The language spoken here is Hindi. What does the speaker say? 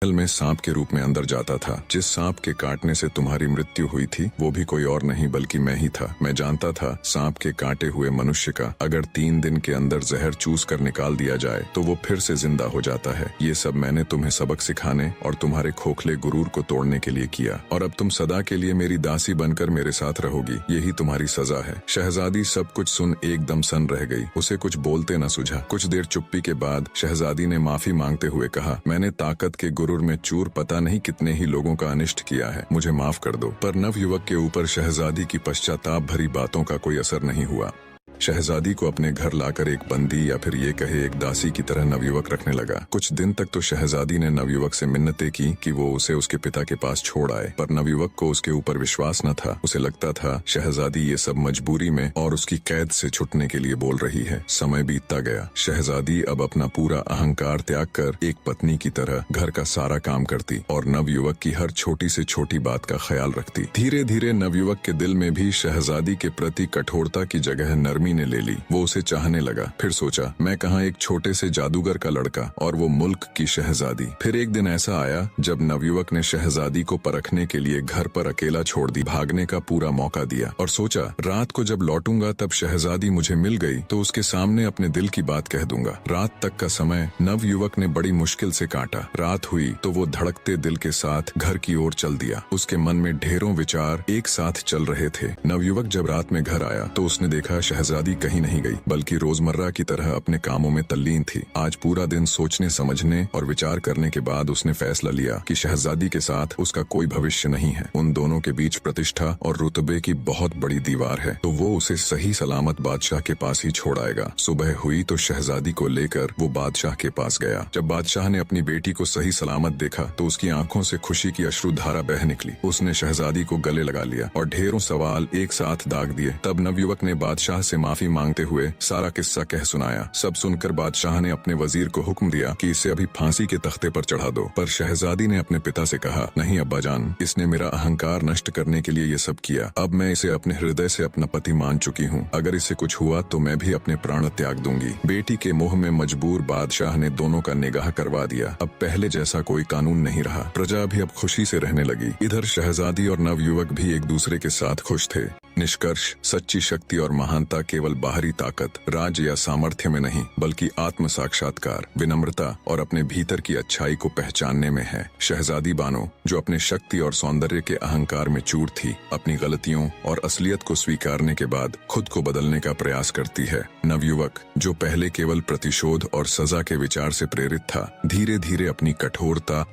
जंगल में सांप के रूप में अंदर जाता था। जिस सांप के काटने से तुम्हारी मृत्यु हुई थी वो भी कोई और नहीं बल्कि मैं ही था। मैं जानता था सांप के काटे हुए मनुष्य का अगर 3 दिन के अंदर जहर चूस कर निकाल दिया जाए तो वो फिर से जिंदा हो जाता है। ये सब मैंने तुम्हें सबक सिखाने और तुम्हारे खोखले गुरूर को तोड़ने के लिए किया, और अब तुम सदा के लिए मेरी दासी बनकर मेरे साथ रहोगी। यही तुम्हारी सजा है। शहजादी सब कुछ सुन एकदम सन्न रह गई। उसे कुछ बोलते न सूझा। कुछ देर चुप्पी के बाद शहजादी ने माफी मांगते हुए कहा, मैंने ताकत के गुरूर में चूर पता नहीं कितने ही लोगों का अनिष्ट किया है, मुझे माफ कर दो। पर नवयुवक के ऊपर शहजादी की पश्चाताप भरी बातों का कोई असर नहीं हुआ। शहजादी को अपने घर लाकर एक बंदी या फिर ये कहे एक दासी की तरह नवयुवक रखने लगा। कुछ दिन तक तो शहजादी ने नवयुवक से मिन्नतें की कि वो उसे उसके पिता के पास छोड़ आए, पर नवयुवक को उसके ऊपर विश्वास न था। उसे लगता था शहजादी ये सब मजबूरी में और उसकी कैद से छुटने के लिए बोल रही है। समय बीतता गया। शहजादी अब अपना पूरा अहंकार त्याग कर एक पत्नी की तरह घर का सारा काम करती और नवयुवक की हर छोटी से छोटी बात का ख्याल रखती। धीरे धीरे नवयुवक के दिल में भी शहजादी के प्रति कठोरता की जगह नरमी ने ले ली। वो उसे चाहने लगा। फिर सोचा, मैं कहाँ एक छोटे से जादूगर का लड़का और वो मुल्क की शहजादी। फिर एक दिन ऐसा आया जब नवयुवक ने शहजादी को परखने के लिए घर पर अकेला छोड़ दी, भागने का पूरा मौका दिया और सोचा रात को जब लौटूंगा तब शहजादी मुझे मिल गई तो उसके सामने अपने दिल की बात कह दूंगा। रात तक का समय नवयुवक ने बड़ी मुश्किल से काटा। रात हुई तो वो धड़कते दिल के साथ घर की ओर चल दिया। उसके मन में ढेरों विचार एक साथ चल रहे थे। नवयुवक जब रात में घर आया तो उसने देखा शहजादी कहीं नहीं गई बल्कि रोजमर्रा की तरह अपने कामों में तल्लीन थी। आज पूरा दिन सोचने समझने और विचार करने के बाद उसने फैसला लिया कि शहजादी के साथ उसका कोई भविष्य नहीं है। उन दोनों के बीच प्रतिष्ठा और रुतबे की बहुत बड़ी दीवार है, तो वो उसे सही सलामत बादशाह के पास ही छोड़ आएगा। सुबह हुई तो शहजादी को लेकर वो बादशाह के पास गया। जब बादशाह ने अपनी बेटी को सही सलामत देखा तो उसकी आंखों से खुशी की अश्रुधारा बह निकली। उसने शहजादी को गले लगा लिया और ढेरों सवाल एक साथ दाग दिए। तब नवयुवक ने बादशाह से माफी मांगते हुए सारा किस्सा कह सुनाया। सब सुनकर बादशाह ने अपने वजीर को हुक्म दिया कि इसे अभी फांसी के तख्ते पर चढ़ा दो। पर शहजादी ने अपने पिता से कहा, नहीं अब्बाजान, इसने मेरा अहंकार नष्ट करने के लिए ये सब किया। अब मैं इसे अपने हृदय से अपना पति मान चुकी हूँ। अगर इसे कुछ हुआ तो मैं भी अपने प्राण त्याग दूंगी। बेटी के मोह में मजबूर बादशाह ने दोनों का निगाह करवा दिया। अब पहले जैसा कोई कानून नहीं रहा। प्रजा भी अब खुशी से रहने लगी। इधर शहजादी और नवयुवक भी एक दूसरे के साथ खुश थे। निष्कर्ष, सच्ची शक्ति और महानता केवल बाहरी ताकत, राज या सामर्थ्य में नहीं बल्कि आत्म साक्षात्कार, विनम्रता और अपने भीतर की अच्छाई को पहचानने में है। शहजादी बानो, जो अपने शक्ति और सौंदर्य के अहंकार में चूर थी, अपनी गलतियों और असलियत को स्वीकारने के बाद खुद को बदलने का प्रयास करती है। नवयुवक, जो पहले केवल प्रतिशोध और सजा के विचार से प्रेरित था, धीरे धीरे अपनी कठोरता